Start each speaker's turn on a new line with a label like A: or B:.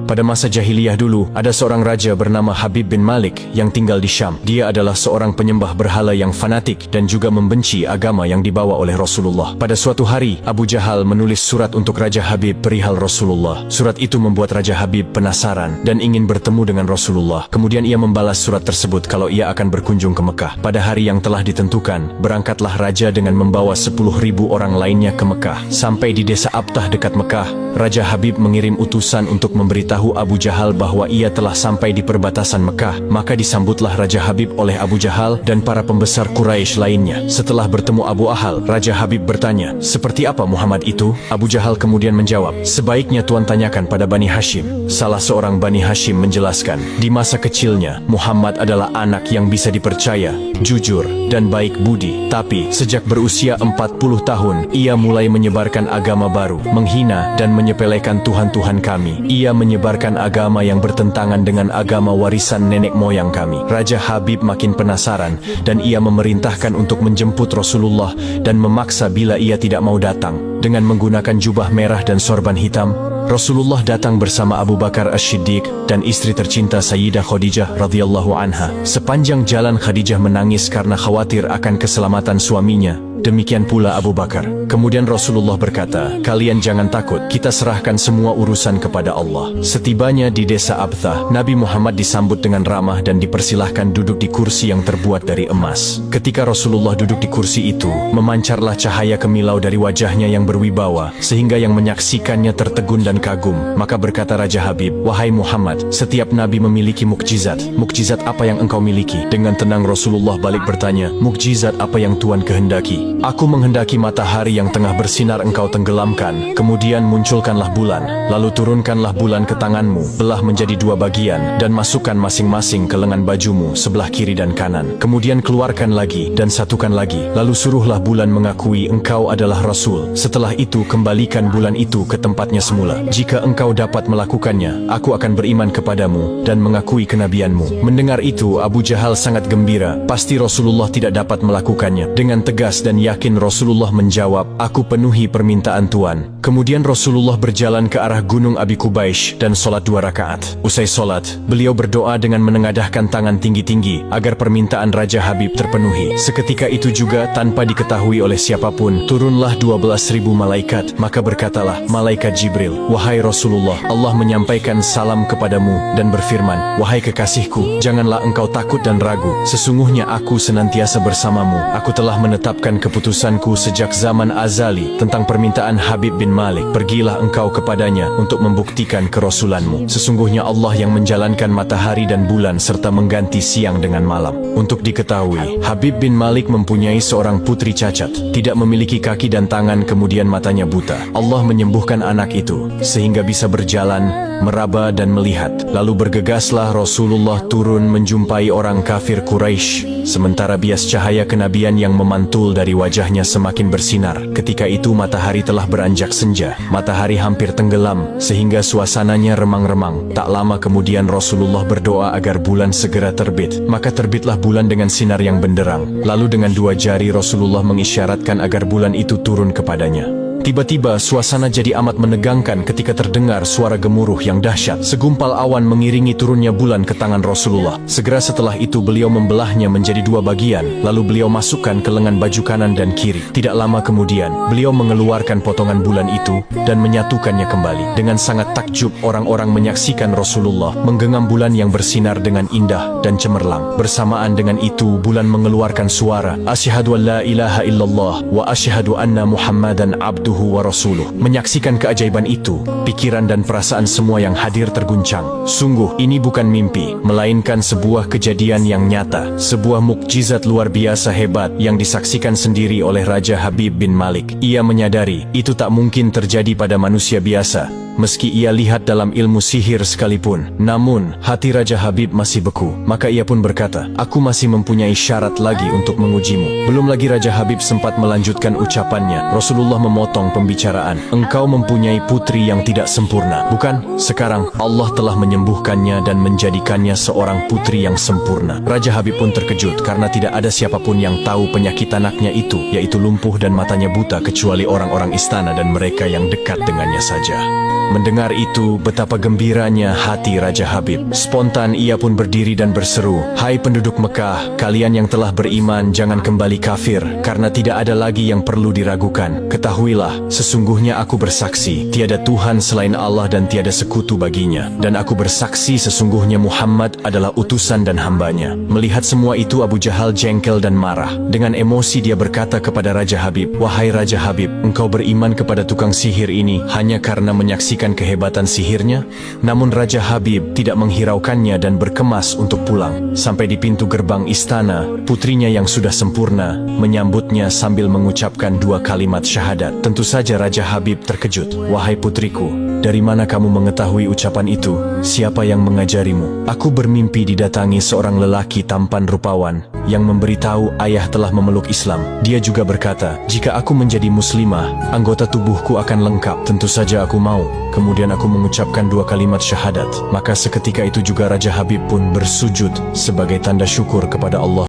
A: Pada masa jahiliyah dulu, ada seorang raja bernama Habib bin Malik yang tinggal di Syam. Dia adalah seorang penyembah berhala yang fanatik dan juga membenci agama yang dibawa oleh Rasulullah. Pada suatu hari, Abu Jahal menulis surat untuk Raja Habib perihal Rasulullah. Surat itu membuat Raja Habib penasaran dan ingin bertemu dengan Rasulullah. Kemudian ia membalas surat tersebut kalau ia akan berkunjung ke Mekah. Pada hari yang telah ditentukan, berangkatlah raja dengan membawa 10.000 orang lainnya ke Mekah. Sampai di desa Abtah dekat Mekah, Raja Habib mengirim utusan untuk memberitahu Abu Jahal bahwa ia telah sampai di perbatasan Mekah. Maka disambutlah Raja Habib oleh Abu Jahal dan para pembesar Quraisy lainnya. Setelah bertemu Abu Jahal, Raja Habib bertanya, "Seperti apa Muhammad itu?" Abu Jahal kemudian menjawab, "Sebaiknya Tuan tanyakan pada Bani Hashim." Salah seorang Bani Hashim menjelaskan, di masa kecilnya, Muhammad adalah anak yang bisa dipercaya, jujur, dan baik budi. Tapi, sejak berusia 40 tahun, ia mulai menyebarkan agama baru, menghina dan menyepelekan Tuhan-Tuhan kami. Ia menyebarkan agama yang bertentangan dengan agama warisan nenek moyang kami. Raja Habib makin penasaran dan ia memerintahkan untuk menjemput Rasulullah dan memaksa bila ia tidak mau datang. Dengan menggunakan jubah merah dan sorban hitam, Rasulullah datang bersama Abu Bakar As-Siddiq dan istri tercinta Sayyidah Khadijah radhiyallahu anha. Sepanjang jalan Khadijah menangis karena khawatir akan keselamatan suaminya. Demikian pula Abu Bakar. Kemudian Rasulullah berkata, "Kalian jangan takut, kita serahkan semua urusan kepada Allah." Setibanya di desa Abtah, Nabi Muhammad disambut dengan ramah dan dipersilahkan duduk di kursi yang terbuat dari emas. Ketika Rasulullah duduk di kursi itu, memancarlah cahaya kemilau dari wajahnya yang berwibawa, sehingga yang menyaksikannya tertegun dan kagum. Maka berkata Raja Habib, "Wahai Muhammad, setiap nabi memiliki mukjizat. Mukjizat apa yang engkau miliki?" Dengan tenang Rasulullah balik bertanya, "Mukjizat apa yang Tuan kehendaki?" "Aku menghendaki matahari yang tengah bersinar engkau tenggelamkan, kemudian munculkanlah bulan, lalu turunkanlah bulan ke tanganmu, belah menjadi 2 bagian, dan masukkan masing-masing ke lengan bajumu sebelah kiri dan kanan. Kemudian keluarkan lagi, dan satukan lagi, lalu suruhlah bulan mengakui engkau adalah Rasul. Setelah itu kembalikan bulan itu ke tempatnya semula. Jika engkau dapat melakukannya, aku akan beriman kepadamu, dan mengakui kenabianmu." Mendengar itu, Abu Jahal sangat gembira, pasti Rasulullah tidak dapat melakukannya. Dengan tegas dan yakin Rasulullah menjawab, "Aku penuhi permintaan Tuan." Kemudian Rasulullah berjalan ke arah Gunung Abi Qubaish dan sholat 2 rakaat. Usai sholat, beliau berdoa dengan menengadahkan tangan tinggi-tinggi agar permintaan Raja Habib terpenuhi. Seketika itu juga, tanpa diketahui oleh siapapun, turunlah 12.000 malaikat. Maka berkatalah malaikat Jibril, "Wahai Rasulullah, Allah menyampaikan salam kepadamu dan berfirman, 'Wahai kekasihku, janganlah engkau takut dan ragu. Sesungguhnya aku senantiasa bersamamu. Aku telah menetapkan keputusanku sejak zaman azali tentang permintaan Habib bin Malik. Pergilah engkau kepadanya untuk membuktikan kerasulanmu. Sesungguhnya Allah yang menjalankan matahari dan bulan serta mengganti siang dengan malam.'" Untuk diketahui, Habib bin Malik mempunyai seorang putri cacat, tidak memiliki kaki dan tangan, kemudian matanya buta. Allah menyembuhkan anak itu sehingga bisa berjalan, meraba dan melihat. Lalu bergegaslah Rasulullah turun menjumpai orang kafir Quraisy, sementara bias cahaya kenabian yang memantul dari wajahnya semakin bersinar. Ketika itu matahari telah beranjak senja. Matahari hampir tenggelam sehingga suasananya remang-remang. Tak lama kemudian Rasulullah berdoa agar bulan segera terbit. Maka terbitlah bulan dengan sinar yang benderang. Lalu dengan 2 jari Rasulullah mengisyaratkan agar bulan itu turun kepadanya. Tiba-tiba suasana jadi amat menegangkan ketika terdengar suara gemuruh yang dahsyat. Segumpal awan mengiringi turunnya bulan ke tangan Rasulullah. Segera setelah itu beliau membelahnya menjadi 2 bagian, lalu beliau masukkan ke lengan baju kanan dan kiri. Tidak lama kemudian, beliau mengeluarkan potongan bulan itu dan menyatukannya kembali. Dengan sangat takjub, orang-orang menyaksikan Rasulullah menggenggam bulan yang bersinar dengan indah dan cemerlang. Bersamaan dengan itu, bulan mengeluarkan suara, "Asyhadu an la ilaha illallah wa asyhadu anna Muhammadan abduhu wa rasuluh." Menyaksikan keajaiban itu, pikiran dan perasaan semua yang hadir terguncang. Sungguh, ini bukan mimpi, melainkan sebuah kejadian yang nyata, sebuah mukjizat luar biasa hebat yang disaksikan sendiri oleh Raja Habib bin Malik. Ia menyadari, itu tak mungkin terjadi pada manusia biasa, meski ia lihat dalam ilmu sihir sekalipun. Namun, hati Raja Habib masih beku. Maka ia pun berkata, "Aku masih mempunyai syarat lagi untuk mengujimu." Belum lagi Raja Habib sempat melanjutkan ucapannya, Rasulullah memotong pembicaraan. "Engkau mempunyai putri yang tidak sempurna, bukan? Sekarang Allah telah menyembuhkannya dan menjadikannya seorang putri yang sempurna." Raja Habib pun terkejut karena tidak ada siapapun yang tahu penyakit anaknya itu, yaitu lumpuh dan matanya buta, kecuali orang-orang istana dan mereka yang dekat dengannya saja. Mendengar itu, betapa gembiranya hati Raja Habib. Spontan ia pun berdiri dan berseru, "Hai penduduk Mekah, kalian yang telah beriman jangan kembali kafir, karena tidak ada lagi yang perlu diragukan. Ketahuilah, sesungguhnya aku bersaksi, tiada Tuhan selain Allah dan tiada sekutu baginya. Dan aku bersaksi sesungguhnya Muhammad adalah utusan dan hambanya." Melihat semua itu, Abu Jahal jengkel dan marah. Dengan emosi dia berkata kepada Raja Habib, "Wahai Raja Habib, engkau beriman kepada tukang sihir ini hanya karena menyaksikan kehebatan sihirnya?" Namun Raja Habib tidak menghiraukannya dan berkemas untuk pulang. Sampai di pintu gerbang istana, putrinya yang sudah sempurna menyambutnya sambil mengucapkan 2 kalimat syahadat. Tentu saja Raja Habib terkejut. "Wahai putriku, dari mana kamu mengetahui ucapan itu? Siapa yang mengajarimu?" "Aku bermimpi didatangi seorang lelaki tampan rupawan yang memberitahu ayah telah memeluk Islam. Dia juga berkata, jika aku menjadi muslimah, anggota tubuhku akan lengkap. Tentu saja aku mau. Kemudian aku mengucapkan 2 kalimat syahadat. Maka seketika itu juga Raja Habib pun bersujud sebagai tanda syukur kepada Allah